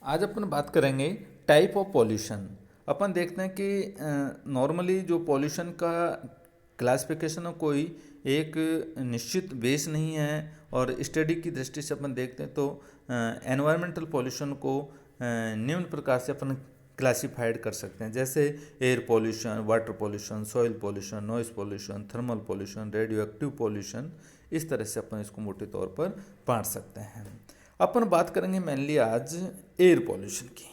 आज अपन बात करेंगे टाइप ऑफ पॉल्यूशन। अपन देखते हैं कि नॉर्मली जो पॉल्यूशन का क्लासिफिकेशन है कोई एक निश्चित बेस नहीं है। और स्टडी की दृष्टि से अपन देखते हैं तो एनवायरमेंटल पॉल्यूशन को निम्न प्रकार से अपन क्लासिफाइड कर सकते हैं, जैसे air pollution, water pollution, soil pollution, noise pollution, thermal pollution, radio active pollution. इस तरह से अपन इसको मोटे तौर पर बांट सकते हैं। अपन बात करेंगे मेनली आज एयर पॉल्यूशन की।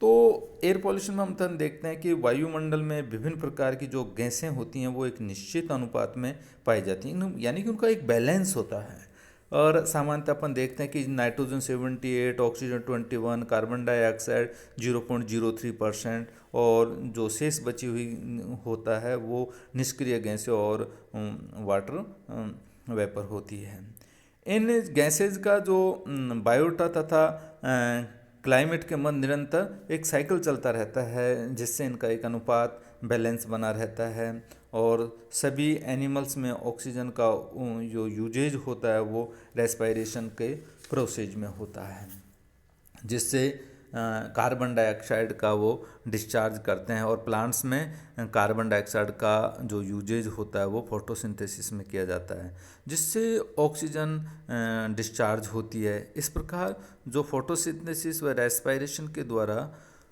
तो एयर पॉल्यूशन में हम तो देखते हैं कि वायुमंडल में विभिन्न प्रकार की जो गैसें होती हैं वो एक निश्चित अनुपात में पाई जाती हैं, यानी कि उनका एक बैलेंस होता है। और सामान्यतः अपन देखते हैं कि नाइट्रोजन 78, ऑक्सीजन 21, कार्बन डाइऑक्साइड 0.03%, और जो शेष बची हुई होता है वो निष्क्रिय गैसें और वाटर वेपर होती है। इन गैसेज का जो बायोटा तथा क्लाइमेट के मध्य निरंतर एक साइकिल चलता रहता है, जिससे इनका एक अनुपात बैलेंस बना रहता है। और सभी एनिमल्स में ऑक्सीजन का जो यूजेज होता है वो रेस्पायरेशन के प्रोसेज में होता है, जिससे कार्बन डाइऑक्साइड का वो डिस्चार्ज करते हैं। और प्लांट्स में कार्बन डाइऑक्साइड का जो यूजेज होता है वो फोटोसिंथेसिस में किया जाता है, जिससे ऑक्सीजन डिस्चार्ज होती है। इस प्रकार जो फोटोसिंथेसिस व रेस्पायरेशन के द्वारा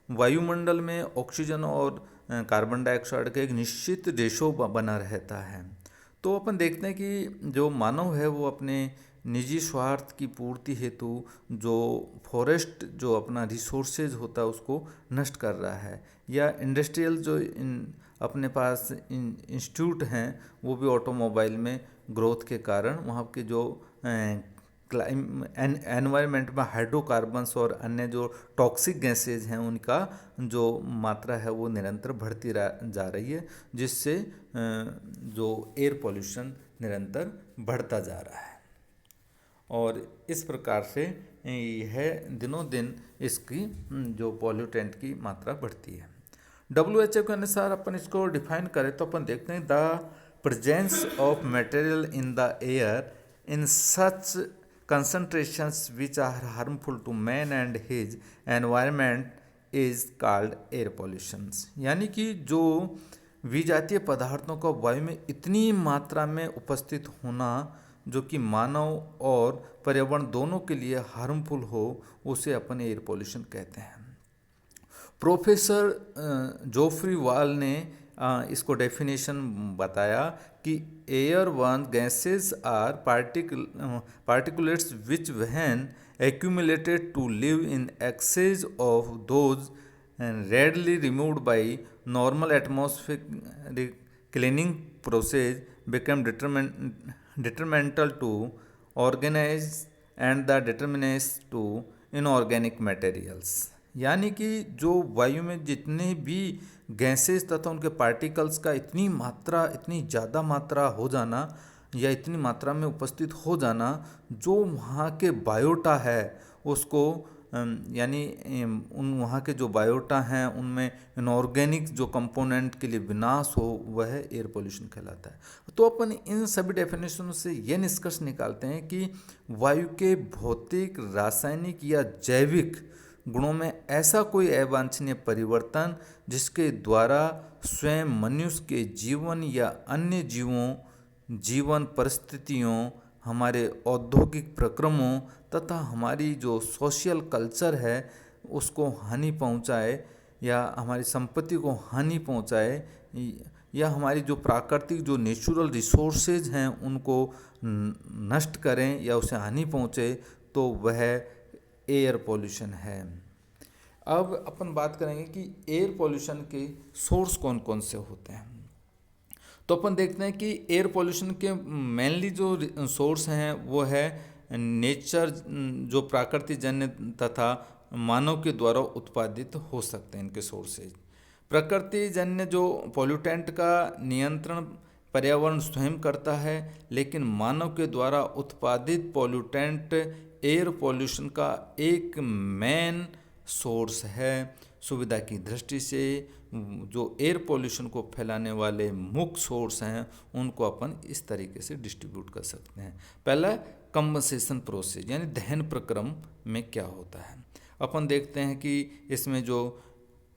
वायुमंडल में ऑक्सीजन और कार्बन डाइऑक्साइड का एक निश्चित रेशो बना रहता है। तो अपन देखते हैं कि जो मानव है वो अपने निजी स्वार्थ की पूर्ति हेतु जो फॉरेस्ट जो अपना रिसोर्सेज होता है उसको नष्ट कर रहा है, या इंडस्ट्रियल जो अपने पास इंस्टीट्यूट हैं वो भी ऑटोमोबाइल में ग्रोथ के कारण वहाँ के जो एनवायरनमेंट में हाइड्रोकार्बन्स और अन्य जो टॉक्सिक गैसेज हैं उनका जो मात्रा है वो निरंतर बढ़ती जा रही है, जिससे जो एयर पॉल्यूशन निरंतर बढ़ता जा रहा है। और इस प्रकार से यह दिनों दिन इसकी जो पॉल्यूटेंट की मात्रा बढ़ती है। WHO के अनुसार अपन इसको डिफाइन करें तो अपन देखते हैं the presence of material in the air in such concentrations which are harmful to man and his environment is called air pollutions। यानी कि जो विजातीय पदार्थों का वायु में इतनी मात्रा में उपस्थित होना जो कि मानव और पर्यावरण दोनों के लिए हार्मफुल हो, उसे अपन एयर पॉल्यूशन कहते हैं। प्रोफेसर जोफ्री वाल ने इसको डेफिनेशन बताया कि air one gases are particulates which when accumulated to live in excess of those and readily removed by normal atmospheric cleaning process become detrimental to organisms and the determinants to inorganic materials। यानी कि जो वायु में जितने भी gases तथा उनके particles का इतनी ज़्यादा मात्रा हो जाना या इतनी मात्रा में उपस्थित हो जाना, जो वहाँ के बायोटा है उसको यानी उन वहाँ के जो बायोटा हैं उनमें इनऑर्गेनिक जो कंपोनेंट के लिए विनाश हो, वह एयर पोल्यूशन कहलाता है। तो अपन इन सभी डेफिनेशनों से ये निष्कर्ष निकालते हैं कि वायु के भौतिक, रासायनिक या जैविक गुणों में ऐसा कोई अवांछनीय परिवर्तन जिसके द्वारा स्वयं मनुष्य के जीवन या अन्य जीवन परिस्थितियों, हमारे औद्योगिक प्रक्रमों तथा हमारी जो सोशल कल्चर है उसको हानि पहुंचाए, या हमारी संपत्ति को हानि पहुंचाए, या हमारी जो प्राकृतिक जो नेचुरल रिसोर्सेज हैं उनको नष्ट करें या उसे हानि पहुंचे, तो वह एयर पॉल्यूशन है। अब अपन बात करेंगे कि एयर पॉल्यूशन के सोर्स कौन कौन से होते हैं। तो अपन देखते हैं कि एयर पॉल्यूशन के मेनली जो सोर्स हैं वो है नेचर, जो प्राकृतिक जन्य तथा मानव के द्वारा उत्पादित हो सकते हैं इनके सोर्सेज। प्रकृति जन्य जो पॉल्यूटेंट का नियंत्रण पर्यावरण स्वयं करता है, लेकिन मानव के द्वारा उत्पादित पॉल्यूटेंट एयर पॉल्यूशन का एक मेन सोर्स है। सुविधा की दृष्टि से जो एयर पॉल्यूशन को फैलाने वाले मुख्य सोर्स हैं उनको अपन इस तरीके से डिस्ट्रीब्यूट कर सकते हैं। पहला कंबसेशन प्रोसेस यानी दहन प्रक्रम में क्या होता है। अपन देखते हैं कि इसमें जो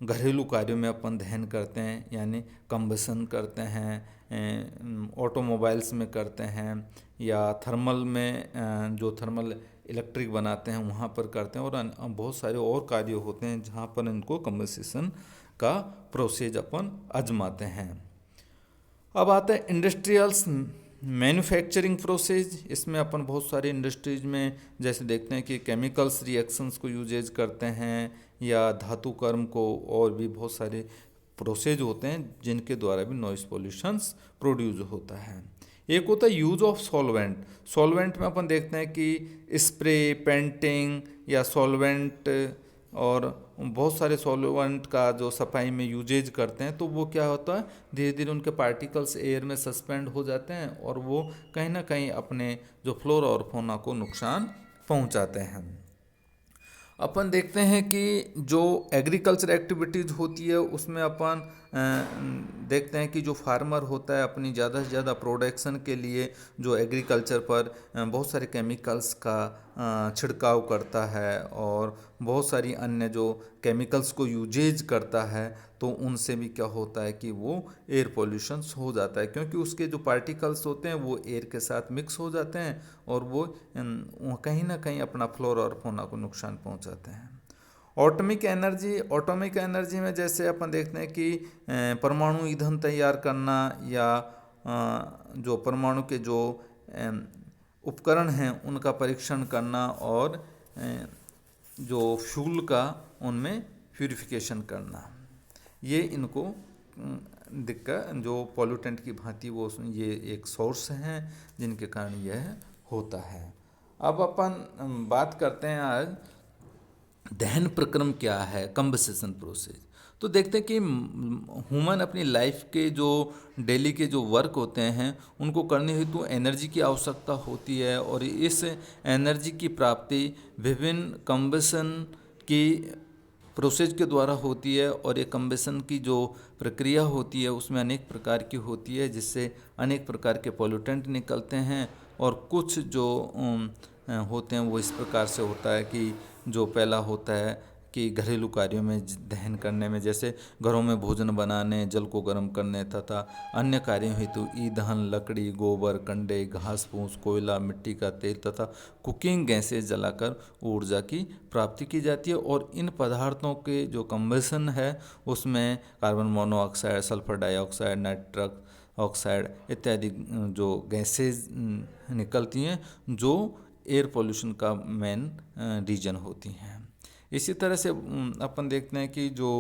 घरेलू कार्यों में अपन दहन करते हैं यानी कंबसन करते हैं, ऑटोमोबाइल्स में करते हैं या थर्मल में जो थर्मल इलेक्ट्रिक बनाते हैं वहाँ पर करते हैं, और बहुत सारे और कार्य होते हैं जहाँ पर इनको कंबसेशन का प्रोसेस अपन आजमाते हैं। अब आता है इंडस्ट्रियल्स मैन्युफैक्चरिंग प्रोसेस। इसमें अपन बहुत सारी इंडस्ट्रीज में जैसे देखते हैं कि केमिकल्स रिएक्शंस को यूजेज करते हैं या धातु कर्म को, और भी बहुत सारे प्रोसेस होते हैं जिनके द्वारा भी नॉइस पॉल्यूशंस प्रोड्यूस होता है। एक होता है यूज ऑफ सॉल्वेंट। सॉल्वेंट में अपन देखते हैं कि स्प्रे, पेंटिंग या सॉल्वेंट और बहुत सारे सॉल्वेंट का जो सफाई में यूजेज करते हैं, तो वो क्या होता है, धीरे धीरे उनके पार्टिकल्स एयर में सस्पेंड हो जाते हैं और वो कहीं ना कहीं अपने जो फ्लोरा और फौना को नुकसान पहुंचाते हैं। अपन देखते हैं कि जो एग्रीकल्चर एक्टिविटीज़ होती है उसमें अपन देखते हैं कि जो फार्मर होता है अपनी ज़्यादा से ज़्यादा प्रोडक्शन के लिए जो एग्रीकल्चर पर बहुत सारे केमिकल्स का छिड़काव करता है और बहुत सारी अन्य जो केमिकल्स को यूजेज करता है, तो उनसे भी क्या होता है कि वो एयर पोल्यूशंस हो जाता है, क्योंकि उसके जो पार्टिकल्स होते हैं वो एयर के साथ मिक्स हो जाते हैं और वो कहीं ना कहीं अपना फ्लोरा और फौना को नुकसान पहुंचाते हैं। ऑटोमिक एनर्जी में जैसे अपन देखते हैं कि परमाणु ईंधन तैयार करना या जो परमाणु के जो उपकरण हैं उनका परीक्षण करना और जो फ्यूल का उनमें प्यूरिफिकेशन करना, ये इनको दिक्कत जो पॉल्यूटेंट की भांति वो ये एक सोर्स हैं जिनके कारण यह होता है। अब अपन बात करते हैं आज दहन प्रक्रम क्या है, कंबसेशन प्रोसेस। तो देखते हैं कि ह्यूमन अपनी लाइफ के जो डेली के जो वर्क होते हैं उनको करने हेतु एनर्जी की आवश्यकता होती है, और इस एनर्जी की प्राप्ति विभिन्न कंबसन की प्रोसेस के द्वारा होती है। और ये कंबसन की जो प्रक्रिया होती है उसमें अनेक प्रकार की होती है, जिससे अनेक प्रकार के पॉल्यूटेंट निकलते हैं। और कुछ जो होते हैं वो इस प्रकार से होता है कि जो पहला होता है कि घरेलू कार्यों में दहन करने में, जैसे घरों में भोजन बनाने, जल को गर्म करने तथा अन्य कार्यों हेतु ईंधन, लकड़ी, गोबर, कंडे, घास फूस, कोयला, मिट्टी का तेल तथा कुकिंग गैसें जलाकर ऊर्जा की प्राप्ति की जाती है। और इन पदार्थों के जो कंबसन है उसमें carbon monoxide, sulphur dioxide, nitrous oxide इत्यादि जो गैसेज निकलती हैं जो एयर पोल्यूशन का मेन रीजन होती हैं। इसी तरह से अपन देखते हैं कि जो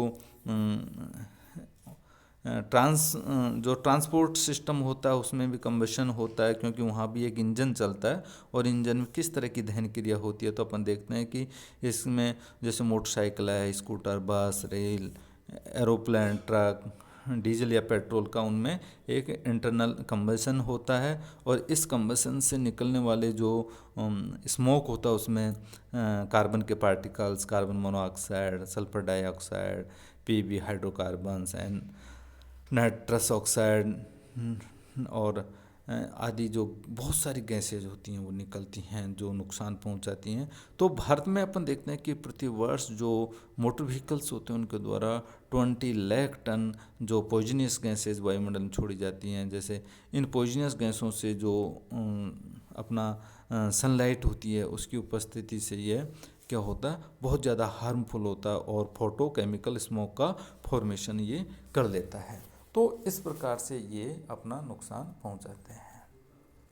ट्रांसपोर्ट सिस्टम होता है उसमें भी कंबशन होता है, क्योंकि वहाँ भी एक इंजन चलता है और इंजन में किस तरह की दहन क्रिया होती है। तो अपन देखते हैं कि इसमें जैसे मोटरसाइकिल है, स्कूटर, बस, रेल, एरोप्लेन, ट्रक, डीजल या पेट्रोल का उनमें एक इंटरनल कंबशन होता है। और इस कंबशन से निकलने वाले जो स्मोक होता है उसमें कार्बन के particles, carbon monoxide, sulphur dioxide, PB hydrocarbons and nitrous oxide और आदि जो बहुत सारी गैसेज होती हैं वो निकलती हैं जो नुकसान पहुंचाती हैं। तो भारत में अपन देखते हैं कि प्रति वर्ष जो मोटर व्हीकल्स होते हैं उनके द्वारा 20 लाख टन जो पॉइजनस गैसेज वायुमंडल में छोड़ी जाती हैं। जैसे इन पॉइजनस गैसों से जो अपना सनलाइट होती है उसकी उपस्थिति से यह क्या होता है, बहुत ज़्यादा हार्मफुल होता है और फोटो केमिकल स्मोक का फॉर्मेशन ये कर लेता है। तो इस प्रकार से ये अपना नुकसान पहुंचाते हैं।